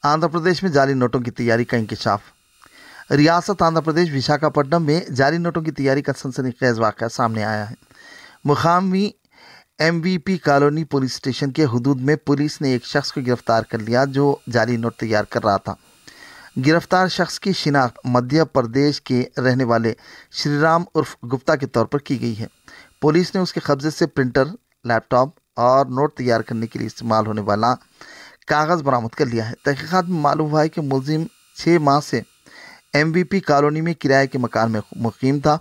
आंध्र प्रदेश में जाली नोटों की तैयारी का इंकशाफ। रियासत आंध्र प्रदेश विशाखापट्टनम में जाली नोटों की तैयारी का सनसनीखेज वाक़या सामने आया है। मुकामी MVP कॉलोनी पुलिस स्टेशन के हुदूद में पुलिस ने एक शख्स को गिरफ्तार कर लिया जो जाली नोट तैयार कर रहा था। गिरफ्तार शख्स की शिनाख्त मध्य प्रदेश के रहने वाले श्रीराम उर्फ गुप्ता के तौर पर की गई है। पुलिस ने उसके कब्जे से प्रिंटर, लैपटॉप और नोट तैयार करने के लिए इस्तेमाल होने वाला कागज़ बरामद कर लिया है। तहकीकात में मालूम हुआ है कि मुलजिम 6 माह से MVP कॉलोनी में किराए के मकान में मुकीम था।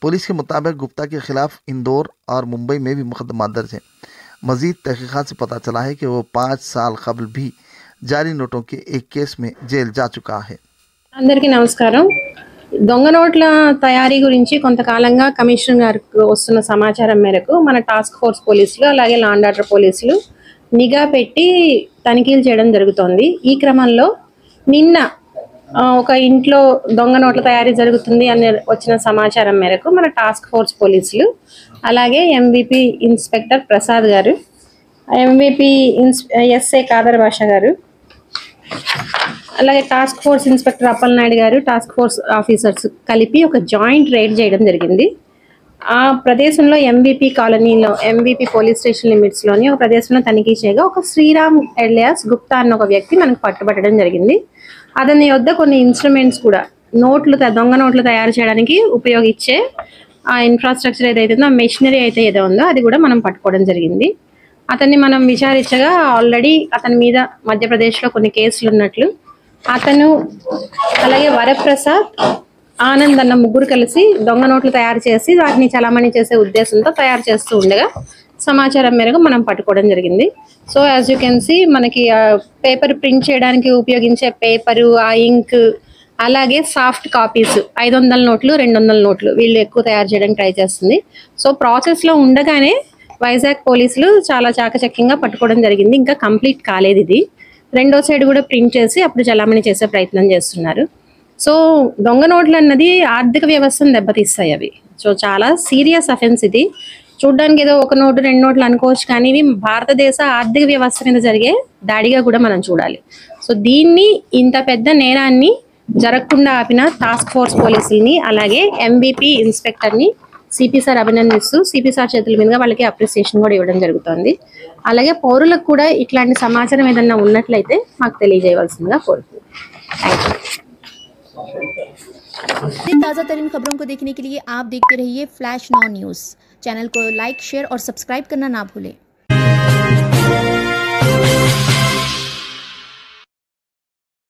पुलिस के मुताबिक गुप्ता के खिलाफ इंदौर और मुंबई में भी मुकदमा दर्ज है। मजीद तहकीकात से पता चला है कि वो 5 साल कबल भी जाली नोटों के एक केस में जेल जा चुका है। అందరికీ నమస్కారం। దొంగ నోట్ల తయారీ గురించి కొంతకాలంగా కమిషనర్ గారికి వస్తున్న సమాచారం మేరకు మన టాస్క్ ఫోర్స్ పోలీసులు అలాగే లా అండ్ ఆర్డర్ పోలీసులు నిఘా పెట్టి తనిఖీలు చేయడం జరుగుతోంది। ఈ క్రమంలో నిన్న ఒక ఇంట్లో దొంగ నోట్ల తయారీ జరుగుతుంది అని వచ్చిన సమాచారం మేరకు మన టాస్క్ ఫోర్స్ పోలీసులు అలాగే MVP ఇన్స్పెక్టర్ ప్రసాద్ గారు, MVP SA కాదర్ భాష గారు, అలాగే టాస్క్ ఫోర్స్ ఇన్స్పెక్టర్ అప్పలనాయుడు గారు, టాస్క్ ఫోర్స్ ఆఫీసర్స్ కలిపి ఒక జాయింట్ రైడ్ చేయడం జరిగింది। ఆ ప్రదేశంలో MVP కాలనీలో MVP పోలీస్ స్టేషన్ లిమిట్స్లోని ఒక ప్రదేశంలో తనిఖీ చేయగా ఒక శ్రీరామ్ ఎలియాస్ గుప్తా అన్న ఒక వ్యక్తి మనకు పట్టుబట్టడం జరిగింది। అతని వద్ద కొన్ని ఇన్స్ట్రుమెంట్స్ కూడా దొంగ నోట్లు తయారు చేయడానికి ఉపయోగించే ఆ ఇన్ఫ్రాస్ట్రక్చర్ ఏదైతే ఉందో, ఆ మెషినరీ అయితే ఏదో ఉందో అది కూడా మనం పట్టుకోవడం జరిగింది। అతన్ని మనం విచారించగా ఆల్రెడీ అతని మీద మధ్యప్రదేశ్లో కొన్ని కేసులు ఉన్నట్లు, అతను అలాగే వరప్రసాద్, ఆనంద్ అన్న ముగ్గురు కలిసి దొంగ నోట్లు తయారు చేసి వాటిని చలామణి చేసే ఉద్దేశంతో తయారు చేస్తూ ఉండగా సమాచారం మేరకు మనం పట్టుకోవడం జరిగింది। So as you can see మనకి పేపర్ ప్రింట్ చేయడానికి ఉపయోగించే పేపరు, ఆ ఇంక్, అలాగే సాఫ్ట్ కాపీస్ 500 నోట్లు 200 నోట్లు వీళ్ళు ఎక్కువ తయారు చేయడానికి ట్రై చేస్తుంది। సో ప్రాసెస్లో ఉండగానే వైజాగ్ పోలీసులు చాలా చాకచక్యంగా పట్టుకోవడం జరిగింది। ఇంకా కంప్లీట్ కాలేదు ఇది, రెండో సైడ్ కూడా ప్రింట్ చేసి అప్పుడు చలామణి చేసే ప్రయత్నం చేస్తున్నారు। సో దొంగ నోట్లు అన్నది ఆర్థిక వ్యవస్థను దెబ్బతీస్తాయి అవి। సో చాలా సీరియస్ అఫెన్స్ ఇది। చూడ్డానికి ఏదో ఒక నోటు 2 నోట్లు అనుకోవచ్చు, కానీ ఇవి భారతదేశ ఆర్థిక వ్యవస్థ మీద జరిగే దాడిగా కూడా మనం చూడాలి। సో దీన్ని, ఇంత పెద్ద నేరాన్ని జరగకుండా ఆపిన టాస్క్ ఫోర్స్ పోలీసుల్ని అలాగే MVP ఇన్స్పెక్టర్ని CP సార్ అభినందిస్తూ CP సార్ చేతుల మీదుగా వాళ్ళకి అప్రిసియేషన్ కూడా ఇవ్వడం జరుగుతుంది। అలాగే పౌరులకు కూడా ఇట్లాంటి సమాచారం ఏదన్నా ఉన్నట్లయితే మాకు తెలియజేయవలసిందిగా కోరుతున్నాను। ताज़ा तरीन खबरों को देखने के लिए आप देखते रहिए फ्लैश 9 न्यूज़। चैनल को लाइक, शेयर और सब्सक्राइब करना ना भूलें।